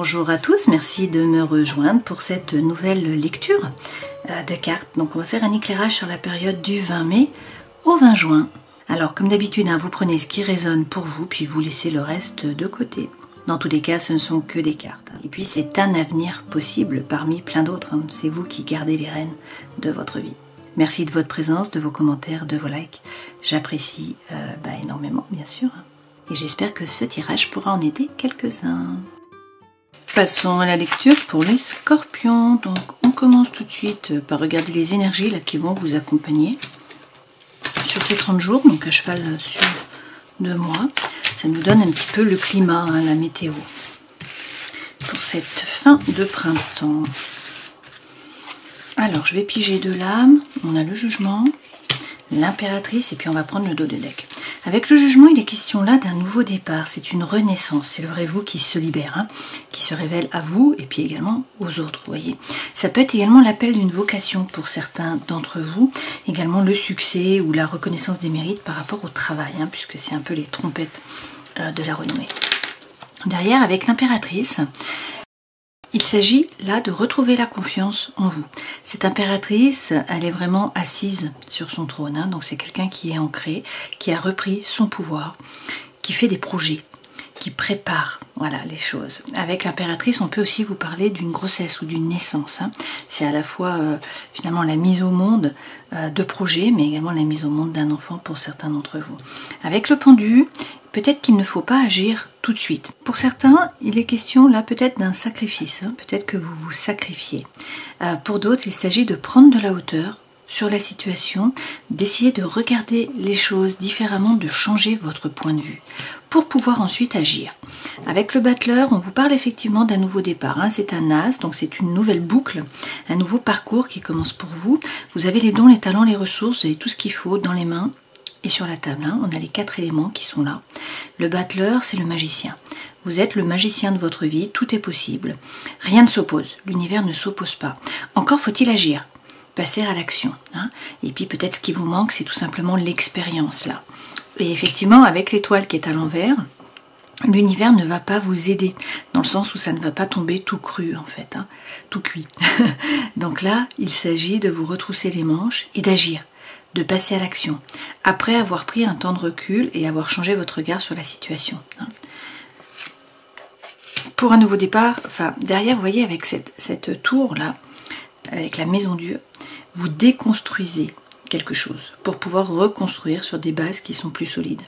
Bonjour à tous, merci de me rejoindre pour cette nouvelle lecture de cartes. Donc on va faire un éclairage sur la période du 20 mai au 20 juin. Alors comme d'habitude, vous prenez ce qui résonne pour vous, puis vous laissez le reste de côté. Dans tous les cas, ce ne sont que des cartes. Et puis c'est un avenir possible parmi plein d'autres. C'est vous qui gardez les rênes de votre vie. Merci de votre présence, de vos commentaires, de vos likes. J'apprécie énormément, bien sûr. Et j'espère que ce tirage pourra en aider quelques-uns. Passons à la lecture pour les scorpions. Donc on commence tout de suite par regarder les énergies là, qui vont vous accompagner sur ces 30 jours, donc à cheval sur 2 mois. Ça nous donne un petit peu le climat, la météo, pour cette fin de printemps. Alors je vais piger de l'âme. On a le jugement, l'impératrice et puis on va prendre le dos de deck. Avec le jugement, il est question là d'un nouveau départ, c'est une renaissance, c'est le vrai vous qui se libère, qui se révèle à vous et puis également aux autres, vous voyez. Ça peut être également l'appel d'une vocation pour certains d'entre vous, également le succès ou la reconnaissance des mérites par rapport au travail, puisque c'est un peu les trompettes de la renommée. Derrière, avec l'impératrice, il s'agit là de retrouver la confiance en vous. Cette impératrice, elle est vraiment assise sur son trône, donc c'est quelqu'un qui est ancré, qui a repris son pouvoir, qui fait des projets, qui prépare les choses. Avec l'impératrice, on peut aussi vous parler d'une grossesse ou d'une naissance. C'est à la fois finalement la mise au monde de projets, mais également la mise au monde d'un enfant pour certains d'entre vous. Avec le pendu, peut-être qu'il ne faut pas agir tout de suite. Pour certains, il est question là peut-être d'un sacrifice, peut-être que vous vous sacrifiez. Pour d'autres, il s'agit de prendre de la hauteur sur la situation, d'essayer de regarder les choses différemment, de changer votre point de vue pour pouvoir ensuite agir. Avec le battleur, on vous parle effectivement d'un nouveau départ. C'est un as, donc c'est une nouvelle boucle, un nouveau parcours qui commence pour vous. Vous avez les dons, les talents, les ressources, vous avez tout ce qu'il faut dans les mains. Et sur la table, on a les 4 éléments qui sont là. Le battleur, c'est le magicien. Vous êtes le magicien de votre vie, tout est possible. Rien ne s'oppose, l'univers ne s'oppose pas. Encore faut-il agir, passer à l'action. Et puis peut-être ce qui vous manque, c'est tout simplement l'expérience là. Et effectivement, avec l'étoile qui est à l'envers, l'univers ne va pas vous aider, dans le sens où ça ne va pas tomber tout cru en fait, tout cuit. Donc là, il s'agit de vous retrousser les manches et d'agir, de passer à l'action, après avoir pris un temps de recul et avoir changé votre regard sur la situation. Pour un nouveau départ, derrière, vous voyez, avec cette tour-là, avec la maison Dieu, vous déconstruisez quelque chose pour pouvoir reconstruire sur des bases qui sont plus solides.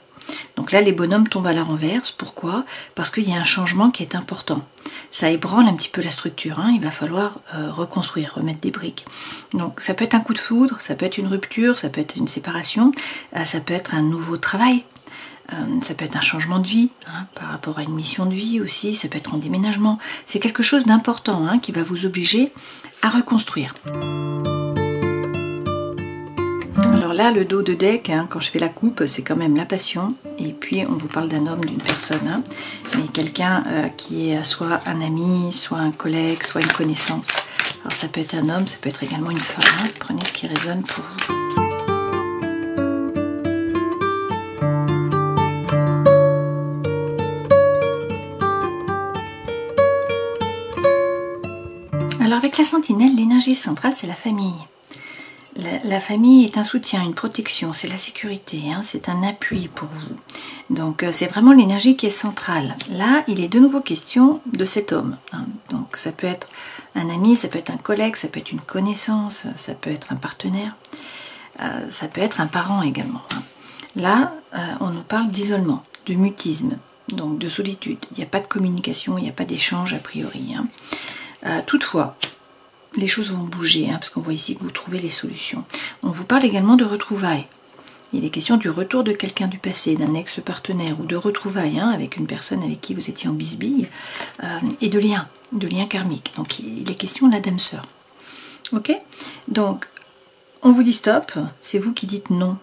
Donc là, les bonhommes tombent à la renverse. Pourquoi? Parce qu'il y a un changement qui est important. Ça ébranle un petit peu la structure. Il va falloir reconstruire, remettre des briques. Donc ça peut être un coup de foudre, ça peut être une rupture, ça peut être une séparation, ça peut être un nouveau travail, ça peut être un changement de vie, par rapport à une mission de vie aussi, ça peut être un déménagement. C'est quelque chose d'important qui va vous obliger à reconstruire. Alors là, le dos de deck, quand je fais la coupe, c'est quand même la passion. Et puis, on vous parle d'un homme, d'une personne, mais quelqu'un qui est soit un ami, soit un collègue, soit une connaissance. Alors ça peut être un homme, ça peut être également une femme. Prenez ce qui résonne pour vous. Alors avec la sentinelle, l'énergie centrale, c'est la famille. La famille est un soutien, une protection, c'est la sécurité, c'est un appui pour vous. Donc c'est vraiment l'énergie qui est centrale. Là, il est de nouveau question de cet homme. Donc ça peut être un ami, ça peut être un collègue, ça peut être une connaissance, ça peut être un partenaire, ça peut être un parent également. Là, on nous parle d'isolement, de mutisme, donc de solitude. Il n'y a pas de communication, il n'y a pas d'échange a priori. Toutefois, les choses vont bouger, parce qu'on voit ici que vous trouvez les solutions. On vous parle également de retrouvailles. Il est question du retour de quelqu'un du passé, d'un ex-partenaire, ou de retrouvailles avec une personne avec qui vous étiez en bisbille, et de liens karmiques. Donc il est question là d'âme sœur. Ok? Donc, on vous dit stop, c'est vous qui dites non.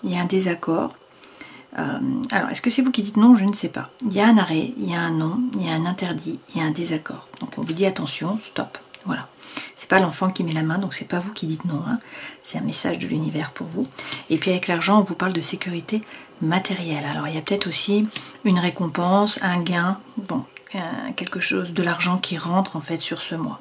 Il y a un désaccord. Alors, est-ce que c'est vous qui dites non? Je ne sais pas. Il y a un arrêt, il y a un non, il y a un interdit, il y a un désaccord. Donc on vous dit attention, stop. Voilà. C'est pas l'enfant qui met la main, donc c'est pas vous qui dites non. C'est un message de l'univers pour vous. Et puis avec l'argent, on vous parle de sécurité matérielle. Alors il y a peut-être aussi une récompense, un gain. Bon, quelque chose, de l'argent qui rentre en fait sur ce mois.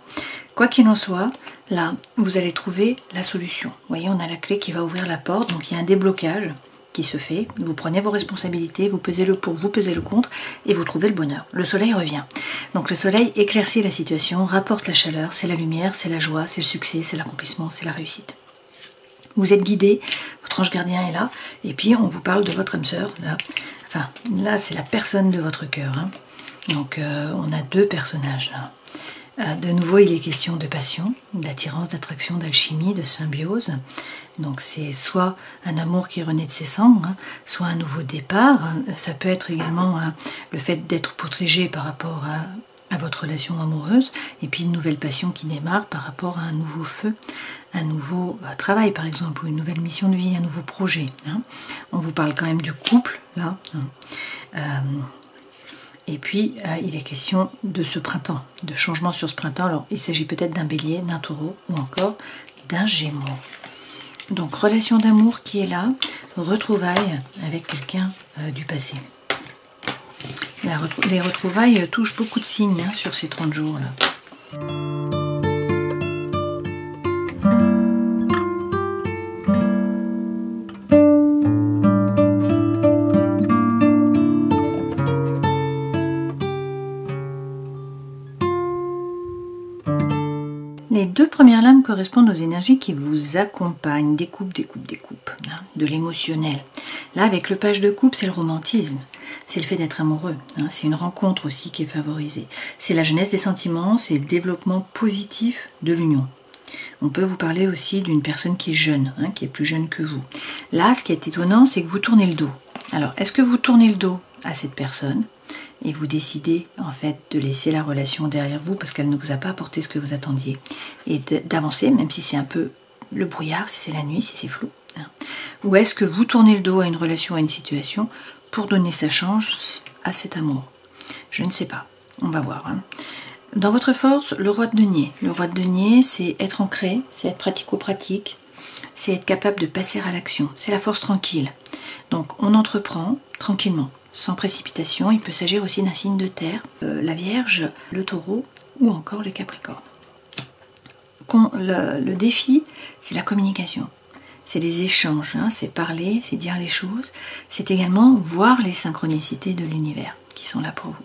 Quoi qu'il en soit, là, vous allez trouver la solution. Vous voyez, on a la clé qui va ouvrir la porte, donc il y a un déblocage qui se fait. Vous prenez vos responsabilités, vous pesez le pour, vous pesez le contre, et vous trouvez le bonheur. Le soleil revient. Donc le soleil éclaircit la situation, rapporte la chaleur, c'est la lumière, c'est la joie, c'est le succès, c'est l'accomplissement, c'est la réussite. Vous êtes guidé, votre ange gardien est là, et puis on vous parle de votre âme sœur, là. Enfin, là, c'est la personne de votre cœur, hein. Donc on a deux personnages là. De nouveau, il est question de passion, d'attirance, d'attraction, d'alchimie, de symbiose. Donc c'est soit un amour qui renaît de ses cendres, hein, soit un nouveau départ. Ça peut être également le fait d'être protégé par rapport à votre relation amoureuse, et puis une nouvelle passion qui démarre par rapport à un nouveau feu, un nouveau travail par exemple, ou une nouvelle mission de vie, un nouveau projet, hein. On vous parle quand même du couple, là. Et puis, il est question de ce printemps, de changement sur ce printemps. Alors, il s'agit peut-être d'un bélier, d'un taureau ou encore d'un gémeau. Donc, relation d'amour qui est là, retrouvailles avec quelqu'un du passé. Les retrouvailles touchent beaucoup de signes hein, sur ces 30 jours-là. Les deux premières lames correspondent aux énergies qui vous accompagnent, des coupes, hein, de l'émotionnel. Là, avec le page de coupe, c'est le romantisme, c'est le fait d'être amoureux, hein, c'est une rencontre aussi qui est favorisée. C'est la jeunesse des sentiments, c'est le développement positif de l'union. On peut vous parler aussi d'une personne qui est jeune, hein, qui est plus jeune que vous. Là, ce qui est étonnant, c'est que vous tournez le dos. Alors, est-ce que vous tournez le dos à cette personne et vous décidez en fait de laisser la relation derrière vous parce qu'elle ne vous a pas apporté ce que vous attendiez et d'avancer, même si c'est un peu le brouillard, si c'est la nuit, si c'est flou, hein. Ou est-ce que vous tournez le dos à une relation, à une situation pour donner sa chance à cet amour? Je ne sais pas, on va voir, hein. Dans votre force, le roi de denier. Le roi de denier, c'est être ancré, c'est être pratico-pratique, c'est être capable de passer à l'action, c'est la force tranquille. Donc on entreprend tranquillement, sans précipitation. Il peut s'agir aussi d'un signe de terre, la Vierge, le Taureau ou encore le Capricorne. Le défi, c'est la communication, c'est les échanges, hein, c'est parler, c'est dire les choses, c'est également voir les synchronicités de l'univers qui sont là pour vous.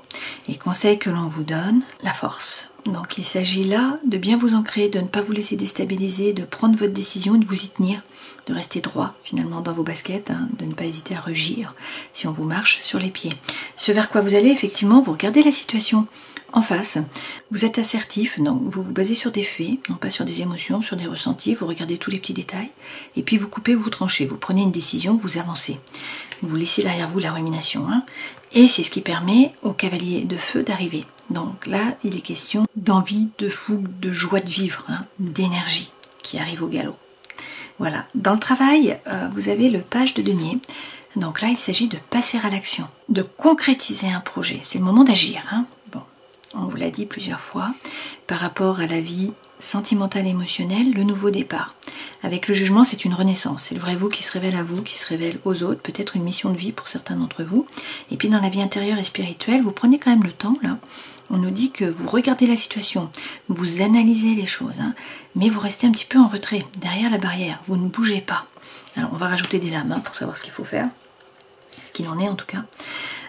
Et conseil que l'on vous donne, la force. Donc il s'agit là de bien vous ancrer, de ne pas vous laisser déstabiliser, de prendre votre décision, de vous y tenir, de rester droit finalement dans vos baskets, hein, de ne pas hésiter à rugir si on vous marche sur les pieds. Ce vers quoi vous allez, effectivement, vous regardez la situation en face, vous êtes assertif, donc vous vous basez sur des faits, non pas sur des émotions, sur des ressentis, vous regardez tous les petits détails, et puis vous coupez, vous tranchez, vous prenez une décision, vous avancez. Vous laissez derrière vous la rumination, hein, et c'est ce qui permet au cavalier de feu d'arriver. Donc là, il est question d'envie, de fougue, de joie de vivre, hein, d'énergie qui arrive au galop. Voilà. Dans le travail, vous avez le page de denier. Donc là, il s'agit de passer à l'action, de concrétiser un projet. C'est le moment d'agir, hein. Bon, on vous l'a dit plusieurs fois. Par rapport à la vie sentimentale, émotionnelle, le nouveau départ. Avec le jugement, c'est une renaissance. C'est le vrai vous qui se révèle à vous, qui se révèle aux autres. Peut-être une mission de vie pour certains d'entre vous. Et puis dans la vie intérieure et spirituelle, vous prenez quand même le temps, là. On nous dit que vous regardez la situation, vous analysez les choses, hein, mais vous restez un petit peu en retrait, derrière la barrière. Vous ne bougez pas. Alors on va rajouter des lames, hein, pour savoir ce qu'il faut faire. Ce qu'il en est en tout cas.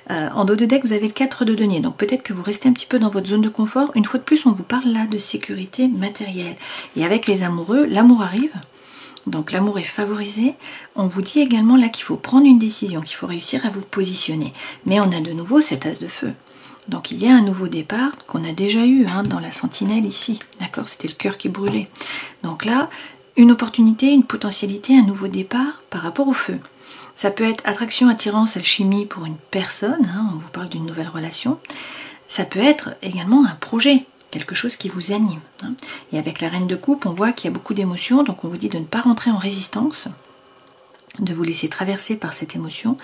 En dos de deck, vous avez le 4 de denier, donc peut-être que vous restez un petit peu dans votre zone de confort. Une fois de plus, on vous parle là de sécurité matérielle. Et avec les amoureux, l'amour arrive, donc l'amour est favorisé. On vous dit également là qu'il faut prendre une décision, qu'il faut réussir à vous positionner. Mais on a de nouveau cet as de feu. Donc il y a un nouveau départ qu'on a déjà eu, hein, dans la sentinelle ici, d'accord, c'était le cœur qui brûlait. Donc là, une opportunité, une potentialité, un nouveau départ par rapport au feu. Ça peut être attraction, attirance, alchimie pour une personne, hein, on vous parle d'une nouvelle relation. Ça peut être également un projet, quelque chose qui vous anime, hein. Et avec la reine de coupe, on voit qu'il y a beaucoup d'émotions, donc on vous dit de ne pas rentrer en résistance, de vous laisser traverser par cette émotion.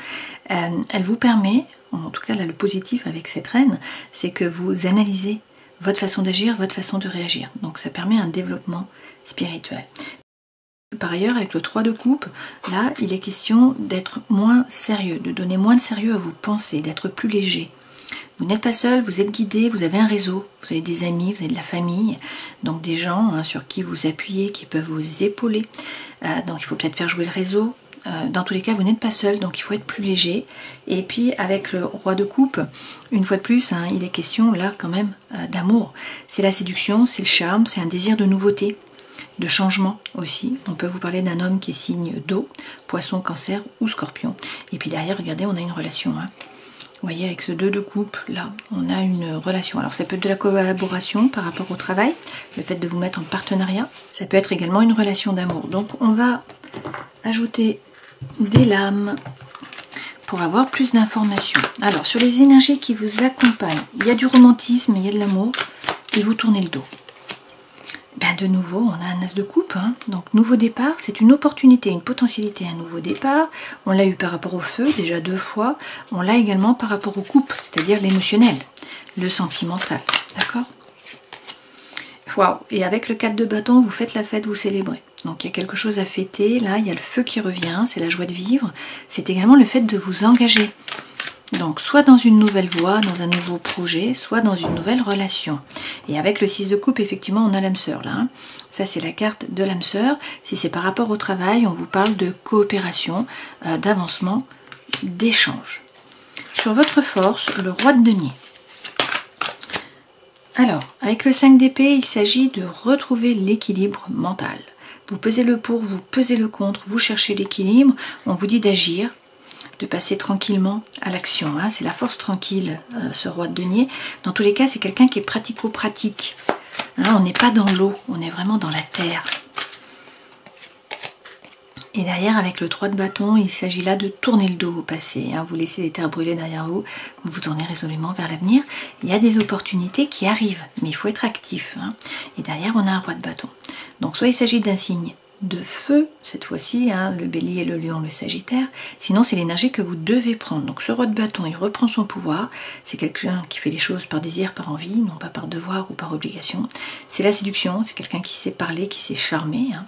Elle vous permet, en tout cas là le positif avec cette reine, c'est que vous analysez votre façon d'agir, votre façon de réagir. Donc ça permet un développement spirituel. Par ailleurs, avec le 3 de coupe, là, il est question d'être moins sérieux, de donner moins de sérieux à vos pensées, d'être plus léger. Vous n'êtes pas seul, vous êtes guidé, vous avez un réseau, vous avez des amis, vous avez de la famille, donc des gens hein, sur qui vous appuyez, qui peuvent vous épauler. Donc il faut peut-être faire jouer le réseau. Dans tous les cas, vous n'êtes pas seul, donc il faut être plus léger. Et puis avec le roi de coupe, une fois de plus, hein, il est question là quand même d'amour. C'est la séduction, c'est le charme, c'est un désir de nouveauté, de changement aussi. On peut vous parler d'un homme qui est signe d'eau, poisson, cancer ou scorpion. Et puis derrière, regardez, on a une relation. Hein. Vous voyez, avec ce 2 de coupe, là, on a une relation. Alors ça peut être de la collaboration par rapport au travail, le fait de vous mettre en partenariat. Ça peut être également une relation d'amour. Donc on va ajouter des lames pour avoir plus d'informations. Alors sur les énergies qui vous accompagnent, il y a du romantisme, il y a de l'amour et vous tournez le dos. Ben de nouveau on a un as de coupe, hein. Donc nouveau départ, c'est une opportunité, une potentialité, un nouveau départ. On l'a eu par rapport au feu déjà 2 fois, on l'a également par rapport aux coupes, c'est-à-dire l'émotionnel, le sentimental, d'accord? Waouh. Et avec le 4 de bâton, vous faites la fête, vous célébrez. Donc il y a quelque chose à fêter, là il y a le feu qui revient, c'est la joie de vivre, c'est également le fait de vous engager. Donc soit dans une nouvelle voie, dans un nouveau projet, soit dans une nouvelle relation. Et avec le 6 de coupe, effectivement, on a l'âme sœur là. Hein. Ça c'est la carte de l'âme sœur. Si c'est par rapport au travail, on vous parle de coopération, d'avancement, d'échange. Sur votre force, le roi de denier. Alors, avec le 5 d'épée, il s'agit de retrouver l'équilibre mental. Vous pesez le pour, vous pesez le contre, vous cherchez l'équilibre, on vous dit d'agir, de passer tranquillement à l'action. Hein. C'est la force tranquille, ce roi de denier. Dans tous les cas, c'est quelqu'un qui est pratico-pratique. Hein, on n'est pas dans l'eau, on est vraiment dans la terre. Et derrière, avec le 3 de bâton, il s'agit là de tourner le dos au passé. Hein. Vous laissez les terres brûlées derrière vous, vous vous tournez résolument vers l'avenir. Il y a des opportunités qui arrivent, mais il faut être actif. Hein. Et derrière, on a un roi de bâton. Donc soit il s'agit d'un signe de feu, cette fois-ci, hein, le bélier, le lion, le sagittaire. Sinon, c'est l'énergie que vous devez prendre. Donc ce roi de bâton, il reprend son pouvoir. C'est quelqu'un qui fait les choses par désir, par envie, non pas par devoir ou par obligation. C'est la séduction, c'est quelqu'un qui sait parler, qui sait charmer. Hein.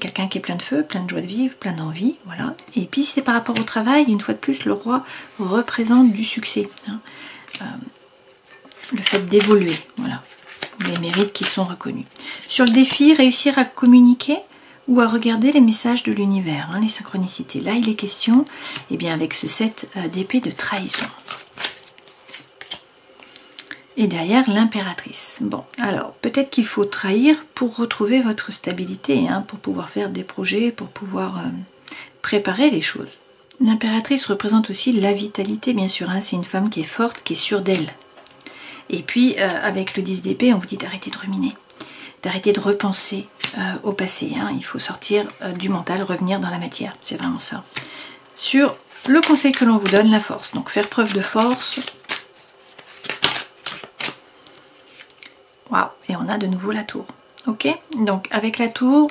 Quelqu'un qui est plein de feu, plein de joie de vivre, plein d'envie, voilà. Et puis c'est par rapport au travail, une fois de plus, le roi représente du succès, hein. Le fait d'évoluer, voilà, les mérites qui sont reconnus. Sur le défi, réussir à communiquer ou à regarder les messages de l'univers, hein, les synchronicités. Là, il est question, eh bien, avec ce 7 d'épée, de trahison. Et derrière, l'impératrice. Bon, alors, peut-être qu'il faut trahir pour retrouver votre stabilité, hein, pour pouvoir faire des projets, pour pouvoir préparer les choses. L'impératrice représente aussi la vitalité, bien sûr. Hein, c'est une femme qui est forte, qui est sûre d'elle. Et puis, avec le 10 d'épée, on vous dit d'arrêter de ruminer, d'arrêter de repenser au passé. Hein. Il faut sortir du mental, revenir dans la matière. C'est vraiment ça. Sur le conseil que l'on vous donne, la force. Donc, faire preuve de force. Waouh, et on a de nouveau la tour. Ok, donc avec la tour,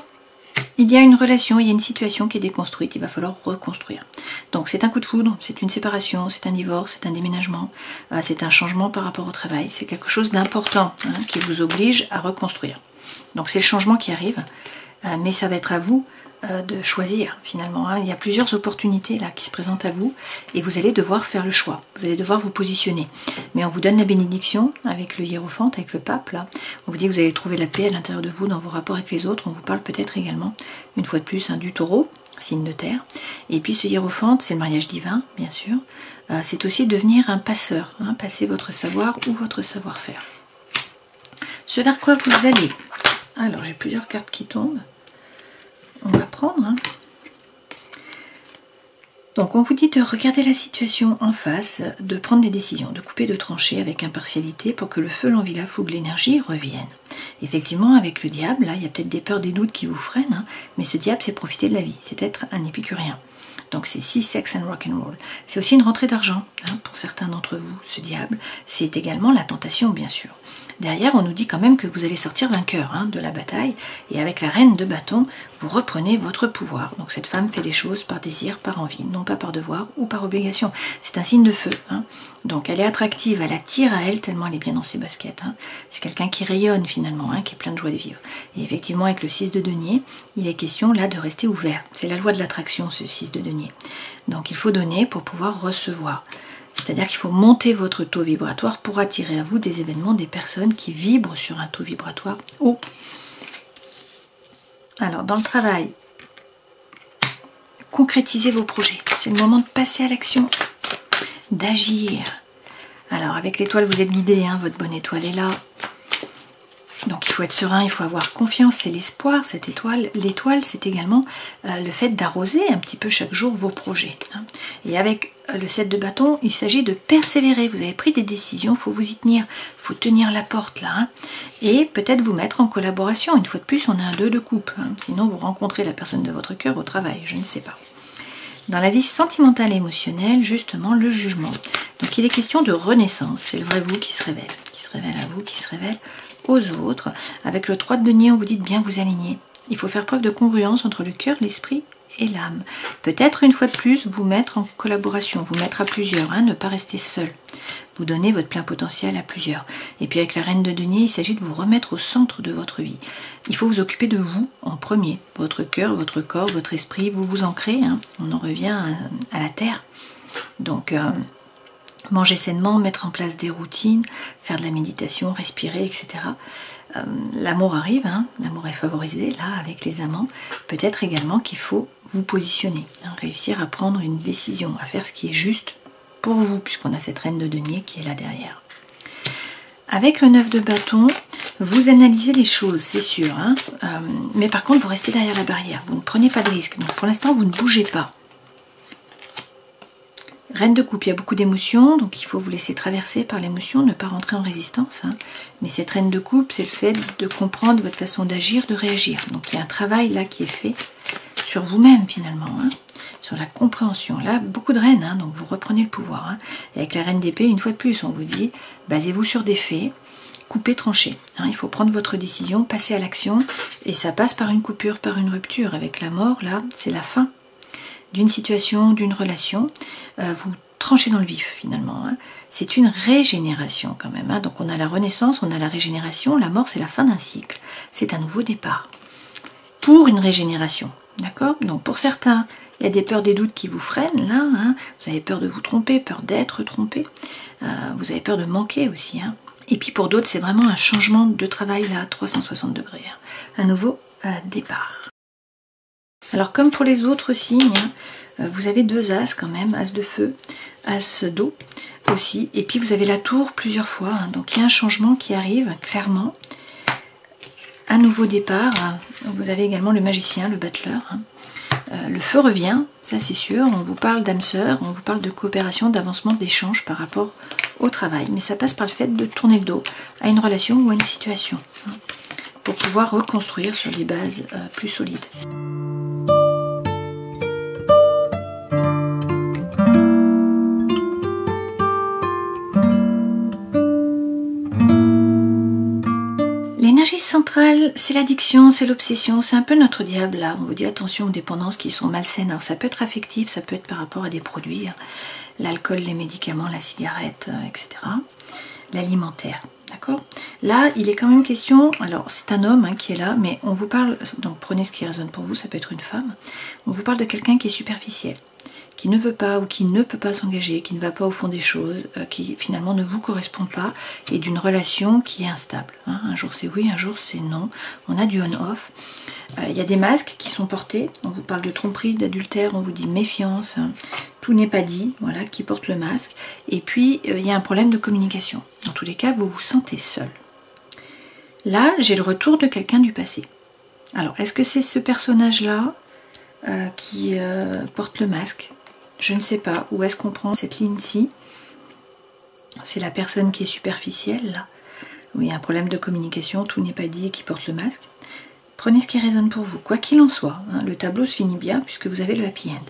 il y a une relation, il y a une situation qui est déconstruite, il va falloir reconstruire. Donc c'est un coup de foudre, c'est une séparation, c'est un divorce, c'est un déménagement, c'est un changement par rapport au travail, c'est quelque chose d'important, hein, qui vous oblige à reconstruire. Donc c'est le changement qui arrive, mais ça va être à vous de choisir finalement. Hein. Il y a plusieurs opportunités là qui se présentent à vous et vous allez devoir faire le choix. Vous allez devoir vous positionner. Mais on vous donne la bénédiction avec le hiérophante, avec le pape là. On vous dit que vous allez trouver la paix à l'intérieur de vous dans vos rapports avec les autres. On vous parle peut-être également, une fois de plus, hein, du taureau, signe de terre. Et puis ce hiérophante, c'est le mariage divin, bien sûr. C'est aussi devenir un passeur, hein, passer votre savoir ou votre savoir-faire. Ce vers quoi vous allez. Alors j'ai plusieurs cartes qui tombent. On va prendre. Hein. Donc on vous dit de regarder la situation en face, de prendre des décisions, de couper, de trancher avec impartialité pour que le feu, l'envie, la fougue, l'énergie reviennent. Effectivement, avec le diable, là, il y a peut-être des peurs, des doutes qui vous freinent, hein, mais ce diable, c'est profiter de la vie, c'est être un épicurien. Donc c'est sex, sex and rock'n'roll. C'est aussi une rentrée d'argent, hein, pour certains d'entre vous, ce diable. C'est également la tentation, bien sûr. Derrière, on nous dit quand même que vous allez sortir vainqueur, hein, de la bataille. Et avec la reine de bâton, vous reprenez votre pouvoir. Donc cette femme fait les choses par désir, par envie, non pas par devoir ou par obligation. C'est un signe de feu. Hein. Donc elle est attractive, elle attire à elle tellement elle est bien dans ses baskets. Hein. C'est quelqu'un qui rayonne finalement, hein, qui est plein de joie de vivre. Et effectivement, avec le 6 de denier, il est question là de rester ouvert. C'est la loi de l'attraction, ce 6 de denier. Donc il faut donner pour pouvoir recevoir. C'est-à-dire qu'il faut monter votre taux vibratoire pour attirer à vous des événements, des personnes qui vibrent sur un taux vibratoire haut. Alors, dans le travail, concrétisez vos projets. C'est le moment de passer à l'action, d'agir. Alors, avec l'étoile, vous êtes guidé, hein, votre bonne étoile est là. Donc, il faut être serein, il faut avoir confiance, c'est l'espoir, cette étoile. L'étoile, c'est également le fait d'arroser un petit peu chaque jour vos projets. Hein. Et avec le 7 de bâton, il s'agit de persévérer. Vous avez pris des décisions, il faut vous y tenir. Il faut tenir la porte là. Hein. Et peut-être vous mettre en collaboration. Une fois de plus, on a un 2 de coupe. Hein. Sinon, vous rencontrez la personne de votre cœur au travail, je ne sais pas. Dans la vie sentimentale et émotionnelle, justement, le jugement. Donc, il est question de renaissance. C'est le vrai vous qui se révèle à vous, qui se révèle aux autres. Avec le 3 de denier, on vous dit de bien vous aligner. Il faut faire preuve de congruence entre le cœur, l'esprit et l'âme. Peut-être une fois de plus, vous mettre en collaboration, vous mettre à plusieurs, hein, ne pas rester seul. Vous donnez votre plein potentiel à plusieurs. Et puis avec la reine de denier, il s'agit de vous remettre au centre de votre vie. Il faut vous occuper de vous en premier. Votre cœur, votre corps, votre esprit, vous vous ancrez. Hein. On en revient à la terre. Donc, manger sainement, mettre en place des routines, faire de la méditation, respirer, etc. L'amour arrive, hein, l'amour est favorisé là avec les amants. Peut-être également qu'il faut vous positionner, hein, réussir à prendre une décision, à faire ce qui est juste pour vous, puisqu'on a cette reine de denier qui est là derrière. Avec le 9 de bâton, vous analysez les choses, c'est sûr, hein, mais par contre vous restez derrière la barrière, vous ne prenez pas de risque. Donc pour l'instant vous ne bougez pas. Reine de coupe, il y a beaucoup d'émotions, donc il faut vous laisser traverser par l'émotion, ne pas rentrer en résistance. Hein. Mais cette reine de coupe, c'est le fait de comprendre votre façon d'agir, de réagir. Donc il y a un travail là qui est fait sur vous-même finalement, hein, sur la compréhension. Là, beaucoup de reines, hein, donc vous reprenez le pouvoir. Hein. Et avec la reine d'épée, une fois de plus, on vous dit, basez-vous sur des faits, coupez, tranchez. Hein. Il faut prendre votre décision, passer à l'action, et ça passe par une coupure, par une rupture. Avec la mort, là, c'est la fin d'une situation, d'une relation, vous tranchez dans le vif finalement. Hein. C'est une régénération quand même. Hein. Donc on a la renaissance, on a la régénération, la mort c'est la fin d'un cycle. C'est un nouveau départ. Pour une régénération. D'accord? Donc pour certains, il y a des peurs, des doutes qui vous freinent là. Hein. Vous avez peur de vous tromper, peur d'être trompé. Vous avez peur de manquer aussi. Hein. Et puis pour d'autres, c'est vraiment un changement de travail là, à 360 degrés. Hein. Un nouveau départ. Alors comme pour les autres signes, vous avez 2 as quand même, as de feu, as d'eau aussi, et puis vous avez la tour plusieurs fois, hein. Donc il y a un changement qui arrive clairement, un nouveau départ. Vous avez également le magicien, le battleur, hein. Le feu revient, ça c'est sûr, on vous parle d'âme sœur, on vous parle de coopération, d'avancement, d'échange par rapport au travail, mais ça passe par le fait de tourner le dos à une relation ou à une situation, hein, pour pouvoir reconstruire sur des bases plus solides. L'énergie centrale, c'est l'addiction, c'est l'obsession, c'est un peu notre diable là. On vous dit attention aux dépendances qui sont malsaines. Alors ça peut être affectif, ça peut être par rapport à des produits, hein, l'alcool, les médicaments, la cigarette, etc. L'alimentaire, d'accord? Là, il est quand même question, alors c'est un homme hein, qui est là, mais on vous parle, donc prenez ce qui résonne pour vous, ça peut être une femme, on vous parle de quelqu'un qui est superficiel, qui ne veut pas ou qui ne peut pas s'engager, qui ne va pas au fond des choses, qui finalement ne vous correspond pas, et d'une relation qui est instable. Hein. Un jour c'est oui, un jour c'est non. On a du on-off. Il y a des masques qui sont portés. On vous parle de tromperie, d'adultère, on vous dit méfiance. Hein. Tout n'est pas dit, voilà, qui porte le masque. Et puis il y a un problème de communication. Dans tous les cas, vous vous sentez seul. Là, j'ai le retour de quelqu'un du passé. Alors, est-ce que c'est ce personnage-là qui porte le masque? Je ne sais pas. Où est-ce qu'on prend cette ligne-ci? C'est la personne qui est superficielle, là, où il y a un problème de communication, tout n'est pas dit, qui porte le masque. Prenez ce qui résonne pour vous. Quoi qu'il en soit, hein, le tableau se finit bien puisque vous avez le happy end.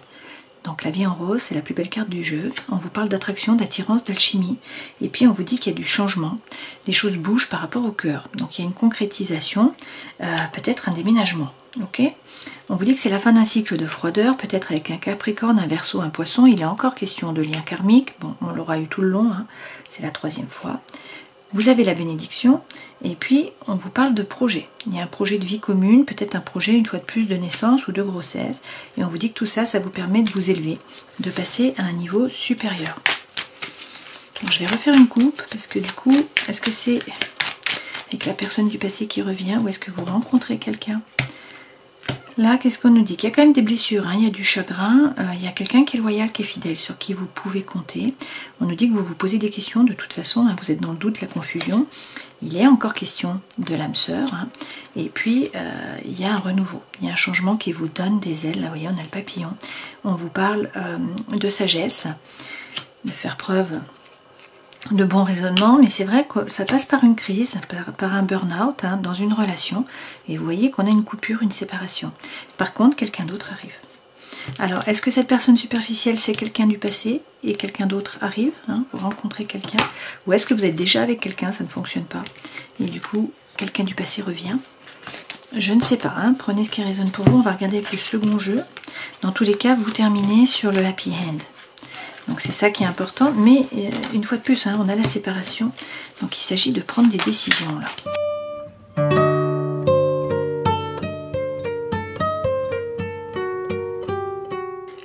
Donc la vie en rose, c'est la plus belle carte du jeu. On vous parle d'attraction, d'attirance, d'alchimie. Et puis on vous dit qu'il y a du changement. Les choses bougent par rapport au cœur. Donc il y a une concrétisation, peut-être un déménagement. Okay, on vous dit que c'est la fin d'un cycle de froideur, peut-être avec un Capricorne, un Verseau, un Poisson. Il est encore question de lien karmique. Bon, on l'aura eu tout le long, hein. C'est la 3e fois. Vous avez la bénédiction, et puis on vous parle de projet. Il y a un projet de vie commune, peut-être un projet une fois de plus de naissance ou de grossesse, et on vous dit que tout ça, ça vous permet de vous élever, de passer à un niveau supérieur. Bon, je vais refaire une coupe parce que du coup, est-ce que c'est avec la personne du passé qui revient ou est-ce que vous rencontrez quelqu'un? Là, qu'est-ce qu'on nous dit? Qu'il y a quand même des blessures, hein, il y a du chagrin, il y a quelqu'un qui est loyal, qui est fidèle, sur qui vous pouvez compter. On nous dit que vous vous posez des questions, de toute façon, hein, vous êtes dans le doute, la confusion. Il est encore question de l'âme sœur. Hein, et puis, il y a un renouveau, il y a un changement qui vous donne des ailes. Là, vous voyez, on a le papillon. On vous parle de sagesse, de faire preuve de bon raisonnement, mais c'est vrai que ça passe par une crise, par un burn-out hein, dans une relation, et vous voyez qu'on a une coupure, une séparation. Par contre, quelqu'un d'autre arrive. Alors, est-ce que cette personne superficielle, c'est quelqu'un du passé, et quelqu'un d'autre arrive, hein, vous rencontrez quelqu'un, ou est-ce que vous êtes déjà avec quelqu'un, ça ne fonctionne pas, et du coup, quelqu'un du passé revient? Je ne sais pas, hein, prenez ce qui résonne pour vous, on va regarder avec le second jeu. Dans tous les cas, vous terminez sur le happy end. Donc c'est ça qui est important, mais une fois de plus, hein, on a la séparation, donc il s'agit de prendre des décisions là.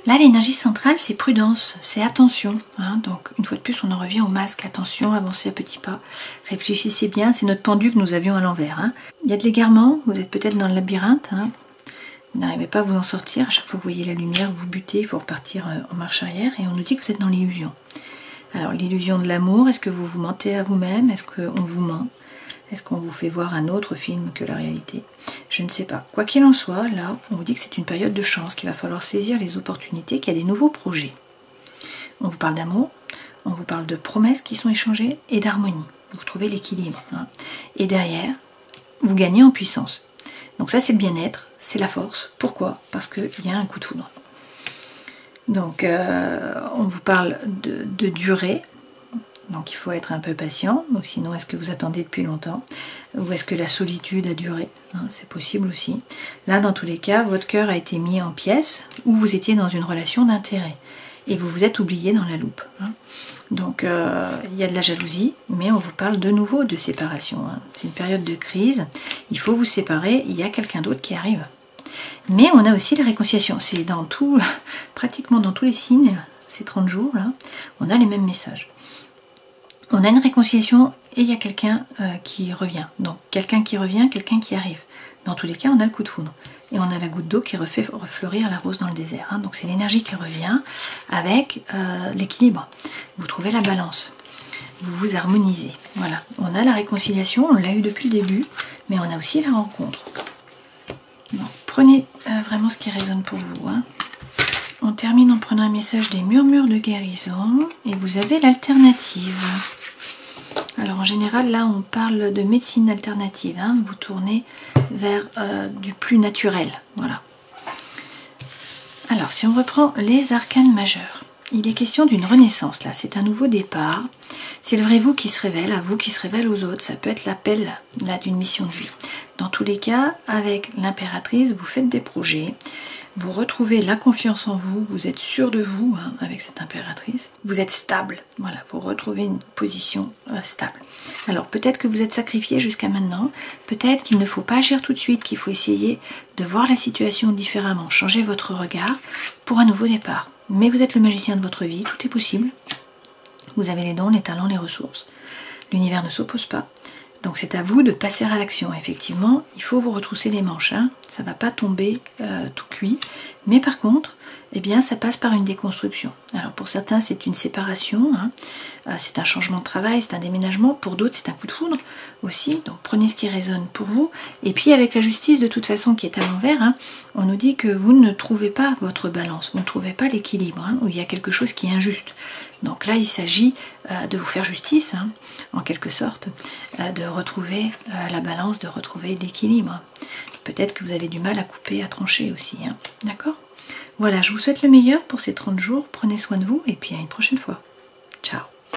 Là, l'énergie centrale, c'est prudence, c'est attention. Hein, donc une fois de plus, on en revient au masque, attention, avancez à petits pas, réfléchissez bien, c'est notre pendu que nous avions à l'envers. Hein. Il y a de l'égarement, vous êtes peut-être dans le labyrinthe, hein. Vous n'arrivez pas à vous en sortir, à chaque fois que vous voyez la lumière, vous butez, il faut repartir en marche arrière et on nous dit que vous êtes dans l'illusion. Alors l'illusion de l'amour, est-ce que vous vous mentez à vous-même? Est-ce qu'on vous ment? Est-ce qu'on vous fait voir un autre film que la réalité? Je ne sais pas. Quoi qu'il en soit, là, on vous dit que c'est une période de chance, qu'il va falloir saisir les opportunités, qu'il y a des nouveaux projets. On vous parle d'amour, on vous parle de promesses qui sont échangées et d'harmonie. Vous trouvez l'équilibre. Hein. Et derrière, vous gagnez en puissance. Donc ça, c'est le bien-être, c'est la force. Pourquoi? Parce qu'il y a un coup de foudre. Donc, on vous parle de durée. Donc, il faut être un peu patient. Ou sinon, est-ce que vous attendez depuis longtemps? Ou est-ce que la solitude a duré? Hein, c'est possible aussi. Là, dans tous les cas, votre cœur a été mis en pièces ou vous étiez dans une relation d'intérêt. Et vous vous êtes oublié dans la loupe. Hein. Donc, il y a de la jalousie, mais on vous parle de nouveau de séparation. Hein. C'est une période de crise, il faut vous séparer, il y a quelqu'un d'autre qui arrive. Mais on a aussi la réconciliation. C'est dans tout, pratiquement dans tous les signes, ces 30 jours, là, on a les mêmes messages. On a une réconciliation et il y a quelqu'un qui revient. Donc, quelqu'un qui revient, quelqu'un qui arrive. Dans tous les cas, on a le coup de foudre. Et on a la goutte d'eau qui refait refleurir la rose dans le désert. Hein. Donc c'est l'énergie qui revient avec l'équilibre. Vous trouvez la balance. Vous vous harmonisez. Voilà. On a la réconciliation, on l'a eu depuis le début, mais on a aussi la rencontre. Donc, prenez vraiment ce qui résonne pour vous. Hein. On termine en prenant un message des murmures de guérison. Et vous avez l'alternative. Alors en général, là, on parle de médecine alternative. Hein. Vous tournez vers du plus naturel. Voilà. Alors, si on reprend les arcanes majeurs, il est question d'une renaissance. Là, c'est un nouveau départ. C'est le vrai vous qui se révèle, à vous qui se révèle aux autres. Ça peut être l'appel d'une mission de vie. Dans tous les cas, avec l'impératrice, vous faites des projets. Vous retrouvez la confiance en vous, vous êtes sûr de vous hein, avec cette impératrice, vous êtes stable, voilà, vous retrouvez une position stable. Alors peut-être que vous êtes sacrifié jusqu'à maintenant, peut-être qu'il ne faut pas agir tout de suite, qu'il faut essayer de voir la situation différemment, changer votre regard pour un nouveau départ. Mais vous êtes le magicien de votre vie, tout est possible, vous avez les dons, les talents, les ressources, l'univers ne s'oppose pas. Donc c'est à vous de passer à l'action. Effectivement, il faut vous retrousser les manches. Hein. Ça ne va pas tomber tout cuit. Mais par contre, eh bien, ça passe par une déconstruction. Alors pour certains, c'est une séparation. Hein. C'est un changement de travail, c'est un déménagement. Pour d'autres, c'est un coup de foudre aussi. Donc prenez ce qui résonne pour vous. Et puis avec la justice, de toute façon, qui est à l'envers, hein, on nous dit que vous ne trouvez pas votre balance. Vous ne trouvez pas l'équilibre. Hein, où il y a quelque chose qui est injuste. Donc là, il s'agit de vous faire justice, hein, en quelque sorte, de retrouver la balance, de retrouver l'équilibre. Peut-être que vous avez du mal à couper, à trancher aussi. Hein. D'accord ? Voilà, je vous souhaite le meilleur pour ces 30 jours. Prenez soin de vous et puis à une prochaine fois.